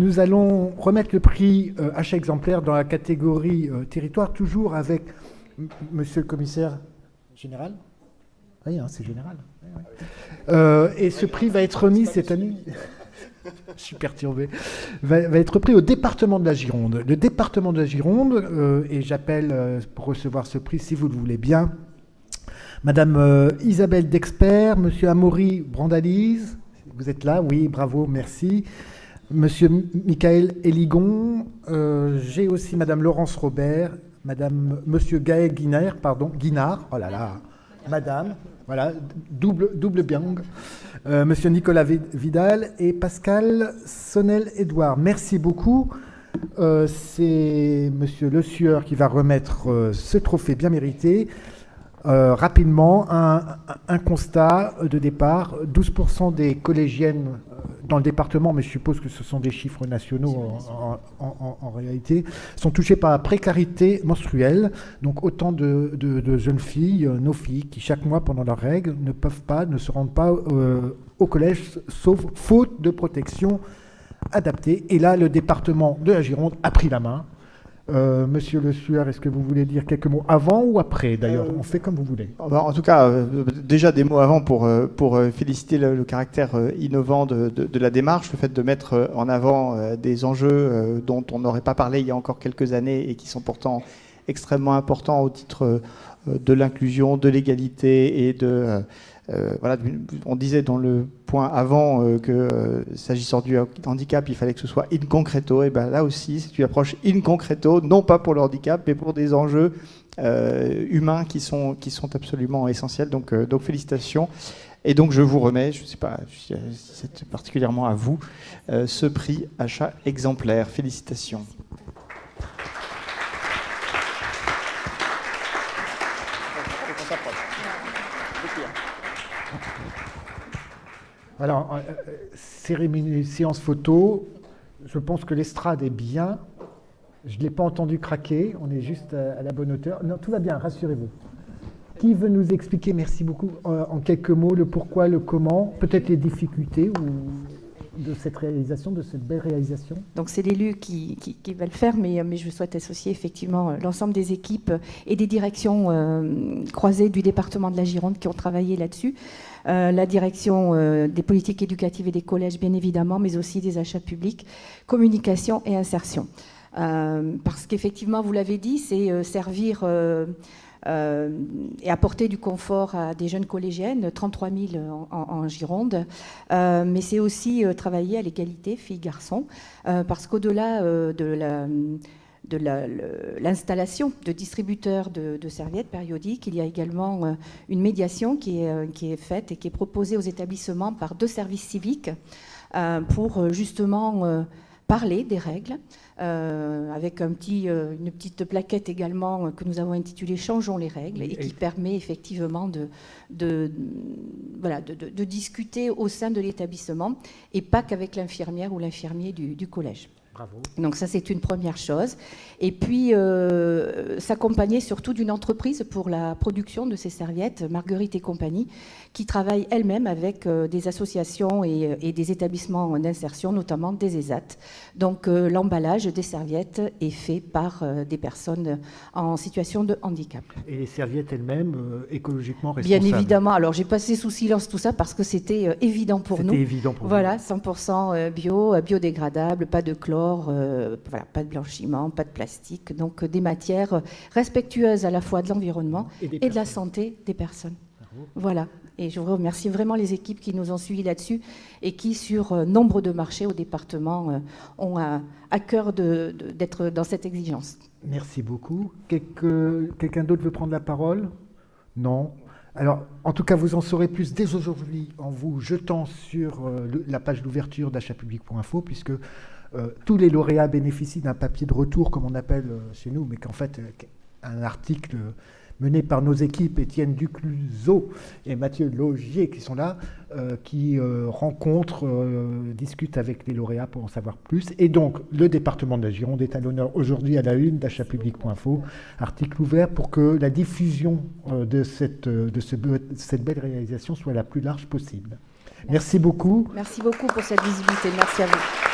Nous allons remettre le prix achat exemplaire dans la catégorie territoire, toujours avec monsieur le commissaire général. Oui, hein, c'est général. Et ce prix va être remis cette année. Je suis perturbé. Va être pris au département de la Gironde. Le département de la Gironde, et j'appelle pour recevoir ce prix, si vous le voulez bien, Madame Isabelle Dexpert, Monsieur Amaury Brandalise, vous êtes là, oui, bravo, merci. Monsieur Michael Eligon, j'ai aussi Madame Laurence Robert, Monsieur Gaël Guinard, oh là là, Madame, voilà, double bien. Monsieur Nicolas Vidal et Pascal Sonnel-Édouard. Merci beaucoup. C'est Monsieur Le Sueur qui va remettre ce trophée bien mérité. Rapidement, un constat de départ. 12% des collégiennes dans le département, mais je suppose que ce sont des chiffres nationaux en réalité, sont touchées par la précarité menstruelle. Donc autant de jeunes filles, nos filles, qui chaque mois pendant leurs règles ne se rendent pas au collège, sauf faute de protection adaptée. Et là, le département de la Gironde a pris la main. Monsieur Le Sueur, est-ce que vous voulez dire quelques mots avant ou après? D'ailleurs, on fait comme vous voulez. En tout cas, déjà des mots avant pour féliciter le caractère innovant de la démarche, le fait de mettre en avant des enjeux dont on n'aurait pas parlé il y a encore quelques années et qui sont pourtant extrêmement importants au titre de l'inclusion, de l'égalité et de... voilà, on disait dans le point avant que s'agissant du handicap, il fallait que ce soit in concreto. Et ben là aussi, c'est une approche in concreto, non pas pour le handicap, mais pour des enjeux humains qui sont absolument essentiels. Donc félicitations. Et donc je vous remets, je ne sais pas si c'est particulièrement à vous, ce prix achat exemplaire. Félicitations. Alors, cérémonie, séance photo, je pense que l'estrade est bien. Je ne l'ai pas entendu craquer, on est juste à la bonne hauteur. Non, tout va bien, rassurez-vous. Qui veut nous expliquer, merci beaucoup, en quelques mots, le pourquoi, le comment, peut-être les difficultés de cette réalisation, de cette belle réalisation? Donc c'est l'élu qui va le faire, mais je souhaite associer effectivement l'ensemble des équipes et des directions croisées du département de la Gironde qui ont travaillé là-dessus. La direction des politiques éducatives et des collèges, bien évidemment, mais aussi des achats publics, communication et insertion. Parce qu'effectivement, vous l'avez dit, c'est servir et apporter du confort à des jeunes collégiennes, 33 000 en Gironde, mais c'est aussi travailler à l'égalité filles-garçons, parce qu'au-delà de l'installation de distributeurs de serviettes périodiques, il y a également une médiation qui est faite et qui est proposée aux établissements par 2 services civiques pour justement parler des règles, avec une petite plaquette également que nous avons intitulée « Changeons les règles » et qui permet effectivement de discuter au sein de l'établissement et pas qu'avec l'infirmière ou l'infirmier du collège. Bravo. Donc ça, c'est une première chose. Et puis, s'accompagner surtout d'une entreprise pour la production de ces serviettes, Marguerite et compagnie, qui travaille elle-même avec des associations et des établissements d'insertion, notamment des ESAT. Donc l'emballage des serviettes est fait par des personnes en situation de handicap. Et les serviettes elles-mêmes, écologiquement responsables? Bien évidemment. Alors j'ai passé sous silence tout ça parce que c'était évident pour nous. C'était évident pour voilà, 100% bio, biodégradable, pas de chlore, pas de blanchiment, pas de plastique. Donc des matières respectueuses à la fois de l'environnement et de la santé des personnes. Bravo. Voilà. Et je vous remercie vraiment les équipes qui nous ont suivis là-dessus et qui, sur nombre de marchés au département, ont à cœur d'être dans cette exigence. Merci beaucoup. Quelqu'un d'autre veut prendre la parole? Non. Alors, en tout cas, vous en saurez plus dès aujourd'hui en vous jetant sur la page d'ouverture d'achatpublic.info, puisque tous les lauréats bénéficient d'un papier de retour, comme on appelle chez nous, mais qu'en fait, un article mené par nos équipes, Étienne Ducluseau et Mathieu Logier, qui sont là, qui rencontrent, discutent avec les lauréats pour en savoir plus. Et donc, le département de la Gironde est à l'honneur aujourd'hui à la une d'achatpublic.info, article ouvert pour que la diffusion de cette belle réalisation soit la plus large possible. Merci beaucoup. Merci beaucoup pour cette visibilité. Merci à vous.